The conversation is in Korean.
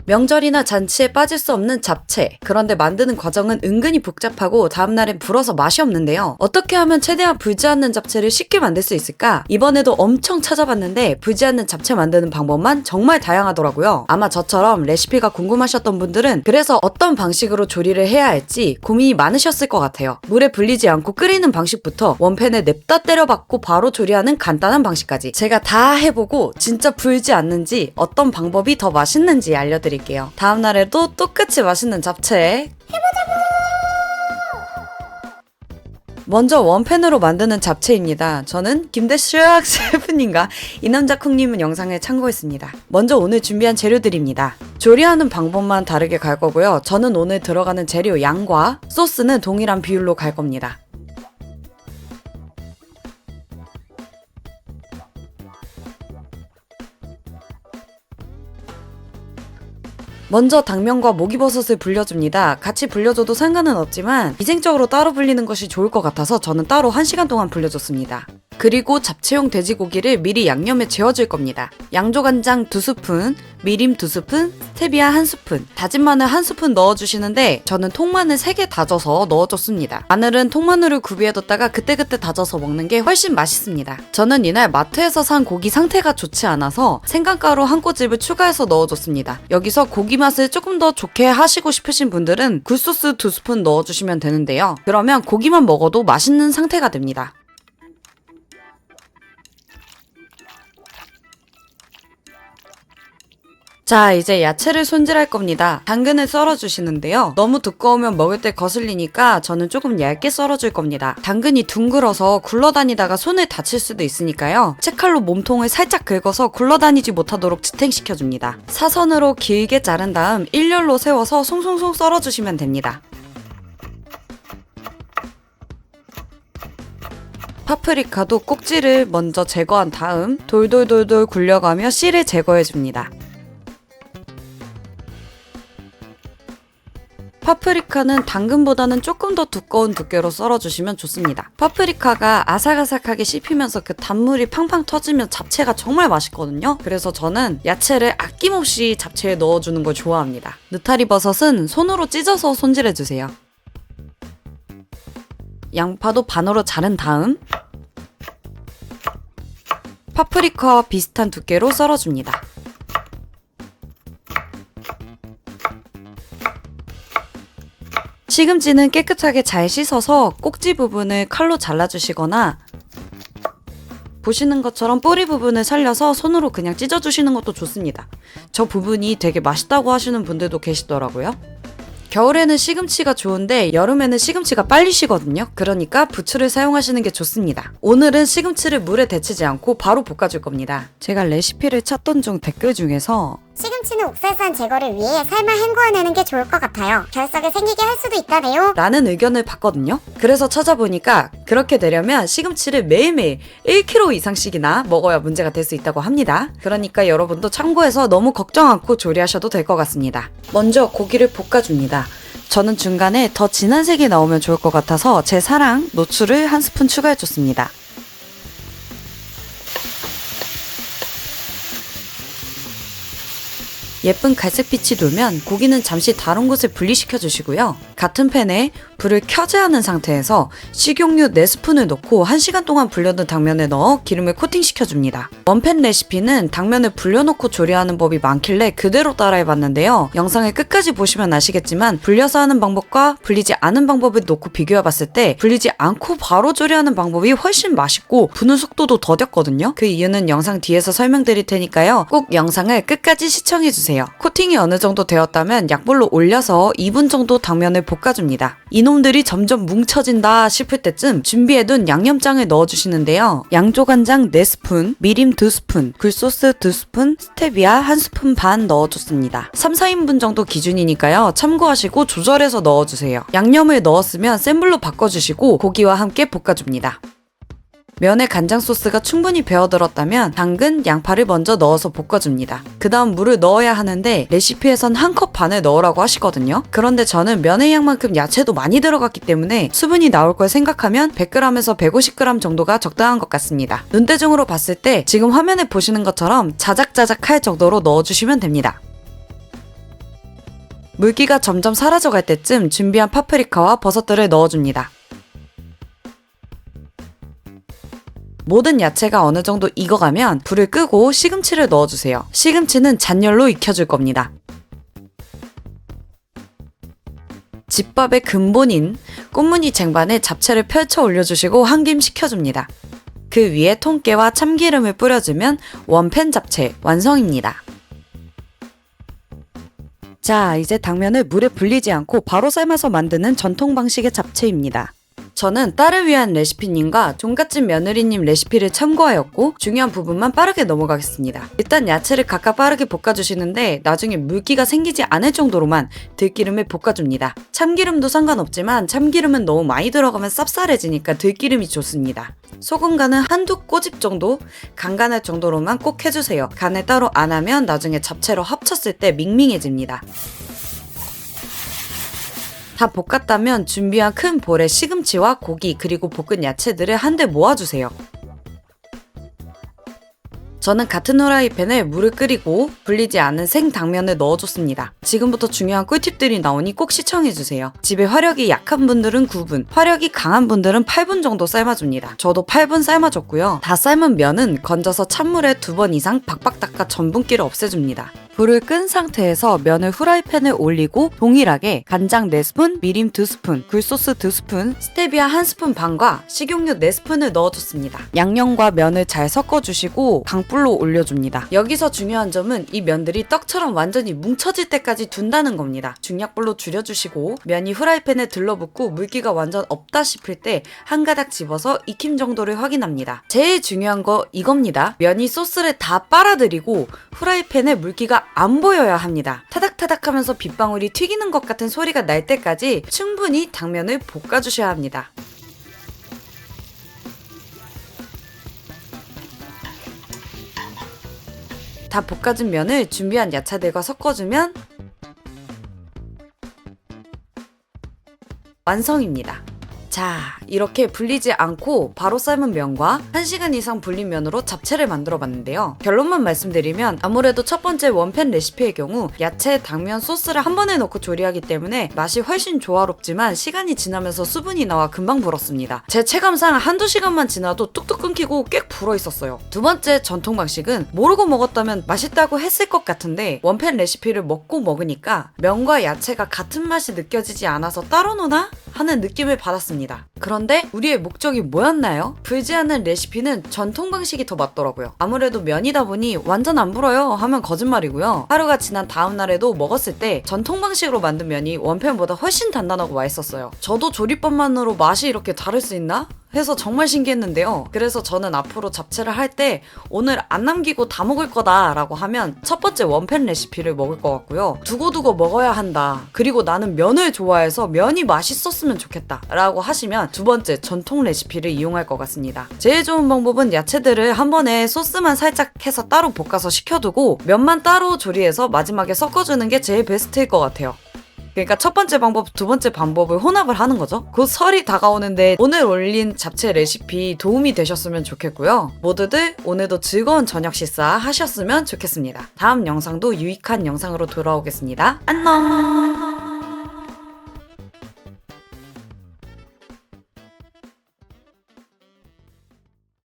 명절이나 잔치에 빠질 수 없는 잡채. 그런데 만드는 과정은 은근히 복잡하고 다음날엔 불어서 맛이 없는데요. 어떻게 하면 최대한 불지 않는 잡채를 쉽게 만들 수 있을까? 이번에도 엄청 찾아봤는데 불지 않는 잡채 만드는 방법만 정말 다양하더라고요. 아마 저처럼 레시피가 궁금하셨던 분들은 그래서 어떤 방식으로 조리를 해야 할지 고민이 많으셨을 것 같아요. 물에 불리지 않고 끓이는 방식부터 원팬에 냅다 때려박고 바로 조리하는 간단한 방식까지 제가 다 해보고 진짜 불지 않는지 어떤 방법이 더 맛있는지 알려드릴게요. 다음날에도 똑같이 맛있는 잡채 먼저 원팬으로 만드는 잡채입니다. 저는 김대슈악 셰프님과 이남자쿵님은 영상을 참고했습니다. 먼저 오늘 준비한 재료들입니다. 조리하는 방법만 다르게 갈 거고요. 저는 오늘 들어가는 재료 양과 소스는 동일한 비율로 갈 겁니다. 먼저 당면과 목이버섯을 불려줍니다. 같이 불려줘도 상관은 없지만 위생적으로 따로 불리는 것이 좋을 것 같아서 저는 따로 1시간 동안 불려줬습니다. 그리고 잡채용 돼지고기를 미리 양념에 재워줄 겁니다. 양조간장 2스푼, 미림 2스푼, 스테비아 1스푼, 다진 마늘 1스푼 넣어주시는데 저는 통마늘 3개 다져서 넣어줬습니다. 마늘은 통마늘을 구비해뒀다가 그때그때 다져서 먹는 게 훨씬 맛있습니다. 저는 이날 마트에서 산 고기 상태가 좋지 않아서 생강가루 한 꼬집을 추가해서 넣어줬습니다. 여기서 고기 맛을 조금 더 좋게 하시고 싶으신 분들은 굴소스 2스푼 넣어주시면 되는데요. 그러면 고기만 먹어도 맛있는 상태가 됩니다. 자, 이제 야채를 손질할 겁니다. 당근을 썰어주시는데요. 너무 두꺼우면 먹을 때 거슬리니까 저는 조금 얇게 썰어줄 겁니다. 당근이 둥글어서 굴러다니다가 손을 다칠 수도 있으니까요. 채칼로 몸통을 살짝 긁어서 굴러다니지 못하도록 지탱시켜줍니다. 사선으로 길게 자른 다음 일렬로 세워서 송송송 썰어주시면 됩니다. 파프리카도 꼭지를 먼저 제거한 다음 돌돌돌돌 굴려가며 씨를 제거해줍니다. 파프리카는 당근보다는 조금 더 두꺼운 두께로 썰어주시면 좋습니다. 파프리카가 아삭아삭하게 씹히면서 그 단물이 팡팡 터지면 잡채가 정말 맛있거든요. 그래서 저는 야채를 아낌없이 잡채에 넣어주는 걸 좋아합니다. 느타리 버섯은 손으로 찢어서 손질해주세요. 양파도 반으로 자른 다음 파프리카와 비슷한 두께로 썰어줍니다. 시금치는 깨끗하게 잘 씻어서 꼭지 부분을 칼로 잘라주시거나 보시는 것처럼 뿌리 부분을 살려서 손으로 그냥 찢어주시는 것도 좋습니다. 저 부분이 되게 맛있다고 하시는 분들도 계시더라고요. 겨울에는 시금치가 좋은데 여름에는 시금치가 빨리 식거든요. 그러니까 부추를 사용하시는 게 좋습니다. 오늘은 시금치를 물에 데치지 않고 바로 볶아줄 겁니다. 제가 레시피를 찾던 중 댓글 중에서 시금치는 옥살산 제거를 위해 삶아 헹구어내는 게 좋을 것 같아요. 결석을 생기게 할 수도 있다네요. 라는 의견을 봤거든요. 그래서 찾아보니까 그렇게 되려면 시금치를 매일매일 1kg 이상씩이나 먹어야 문제가 될 수 있다고 합니다. 그러니까 여러분도 참고해서 너무 걱정 않고 조리하셔도 될 것 같습니다. 먼저 고기를 볶아줍니다. 저는 중간에 더 진한 색이 나오면 좋을 것 같아서 제 사랑 노출을 1스푼 추가해줬습니다. 예쁜 갈색빛이 돌면 고기는 잠시 다른 곳에 분리시켜 주시고요. 같은 팬에 불을 켜지 않은 상태에서 식용유 4스푼을 넣고 1시간 동안 불려둔 당면에 넣어 기름을 코팅시켜줍니다. 원팬 레시피는 당면을 불려놓고 조리하는 법이 많길래 그대로 따라해봤는데요. 영상을 끝까지 보시면 아시겠지만 불려서 하는 방법과 불리지 않은 방법을 놓고 비교해봤을 때 불리지 않고 바로 조리하는 방법이 훨씬 맛있고 부는 속도도 더뎠거든요. 그 이유는 영상 뒤에서 설명드릴 테니까요. 꼭 영상을 끝까지 시청해주세요. 코팅이 어느 정도 되었다면 약불로 올려서 2분 정도 당면을 볶아줍니다. 이놈들이 점점 뭉쳐진다 싶을 때쯤 준비해둔 양념장을 넣어주시는데요. 양조간장 4스푼, 미림 2스푼, 굴소스 2스푼, 스테비아 1스푼 반 넣어줬습니다. 3, 4인분 정도 기준이니까요. 참고하시고 조절해서 넣어주세요. 양념을 넣었으면 센 불로 바꿔주시고 고기와 함께 볶아줍니다. 면에 간장 소스가 충분히 배어들었다면 당근, 양파를 먼저 넣어서 볶아줍니다. 그 다음 물을 넣어야 하는데 레시피에선 1컵 반을 넣으라고 하시거든요. 그런데 저는 면의 양만큼 야채도 많이 들어갔기 때문에 수분이 나올 걸 생각하면 100g에서 150g 정도가 적당한 것 같습니다. 눈대중으로 봤을 때 지금 화면에 보시는 것처럼 자작자작할 정도로 넣어주시면 됩니다. 물기가 점점 사라져갈 때쯤 준비한 파프리카와 버섯들을 넣어줍니다. 모든 야채가 어느 정도 익어가면 불을 끄고 시금치를 넣어주세요. 시금치는 잔열로 익혀줄 겁니다. 집밥의 근본인 꽃무늬 쟁반에 잡채를 펼쳐 올려주시고 한 김 식혀줍니다. 그 위에 통깨와 참기름을 뿌려주면 원팬 잡채 완성입니다. 자, 이제 당면을 물에 불리지 않고 바로 삶아서 만드는 전통 방식의 잡채입니다. 저는 딸을 위한 레시피님과 종갓집 며느리님 레시피를 참고하였고 중요한 부분만 빠르게 넘어가겠습니다. 일단 야채를 각각 빠르게 볶아주시는데 나중에 물기가 생기지 않을 정도로만 들기름에 볶아줍니다. 참기름도 상관없지만 참기름은 너무 많이 들어가면 쌉쌀해지니까 들기름이 좋습니다. 소금 간은 한두 꼬집 정도, 간간할 정도로만 꼭 해주세요. 간을 따로 안 하면 나중에 잡채로 합쳤을 때 밍밍해집니다. 다 볶았다면 준비한 큰 볼에 시금치와 고기 그리고 볶은 야채들을 한데 모아주세요. 저는 같은 후라이팬에 물을 끓이고 불리지 않은 생당면을 넣어줬습니다. 지금부터 중요한 꿀팁들이 나오니 꼭 시청해주세요. 집에 화력이 약한 분들은 9분, 화력이 강한 분들은 8분 정도 삶아줍니다. 저도 8분 삶아줬고요. 다 삶은 면은 건져서 찬물에 2번 이상 박박 닦아 전분기를 없애줍니다. 불을 끈 상태에서 면을 후라이팬에 올리고 동일하게 간장 4스푼, 미림 2스푼, 굴소스 2스푼, 스테비아 1스푼 반과 식용유 4스푼을 넣어줬습니다. 양념과 면을 잘 섞어주시고 강불로 올려줍니다. 여기서 중요한 점은 이 면들이 떡처럼 완전히 뭉쳐질 때까지 둔다는 겁니다. 중약불로 줄여주시고 면이 후라이팬에 들러붙고 물기가 완전 없다 싶을 때 한 가닥 집어서 익힘 정도를 확인합니다. 제일 중요한 거 이겁니다. 면이 소스를 다 빨아들이고 후라이팬에 물기가 안 보여야 합니다. 타닥타닥하면서 빗방울이 튀기는 것 같은 소리가 날 때까지 충분히 당면을 볶아주셔야 합니다. 다 볶아준 면을 준비한 야채들과 섞어주면 완성입니다. 자, 이렇게 불리지 않고 바로 삶은 면과 1시간 이상 불린 면으로 잡채를 만들어 봤는데요. 결론만 말씀드리면 아무래도 첫 번째 원팬 레시피의 경우 야채, 당면, 소스를 한 번에 넣고 조리하기 때문에 맛이 훨씬 조화롭지만 시간이 지나면서 수분이 나와 금방 불었습니다. 제 체감상 한두 시간만 지나도 뚝뚝 끊기고 꽤 불어 있었어요. 두 번째 전통 방식은 모르고 먹었다면 맛있다고 했을 것 같은데 원팬 레시피를 먹고 먹으니까 면과 야채가 같은 맛이 느껴지지 않아서 따로 노나? 하는 느낌을 받았습니다. 그런데 우리의 목적이 뭐였나요? 불지 않는 레시피는 전통 방식이 더 맞더라고요. 아무래도 면이다 보니 완전 안 불어요 하면 거짓말이고요. 하루가 지난 다음 날에도 먹었을 때 전통 방식으로 만든 면이 원팬보다 훨씬 단단하고 맛있었어요. 저도 조리법만으로 맛이 이렇게 다를 수 있나? 해서 정말 신기했는데요. 그래서 저는 앞으로 잡채를 할 때 오늘 안 남기고 다 먹을 거다 라고 하면 첫 번째 원팬 레시피를 먹을 것 같고요. 두고두고 먹어야 한다. 그리고 나는 면을 좋아해서 면이 맛있었으면 좋겠다 라고 하시면 두 번째 전통 레시피를 이용할 것 같습니다. 제일 좋은 방법은 야채들을 한 번에 소스만 살짝 해서 따로 볶아서 식혀두고 면만 따로 조리해서 마지막에 섞어주는 게 제일 베스트일 것 같아요. 그러니까 첫 번째 방법, 두 번째 방법을 혼합을 하는 거죠. 곧 설이 다가오는데 오늘 올린 잡채 레시피 도움이 되셨으면 좋겠고요. 모두들 오늘도 즐거운 저녁 식사 하셨으면 좋겠습니다. 다음 영상도 유익한 영상으로 돌아오겠습니다. 안녕!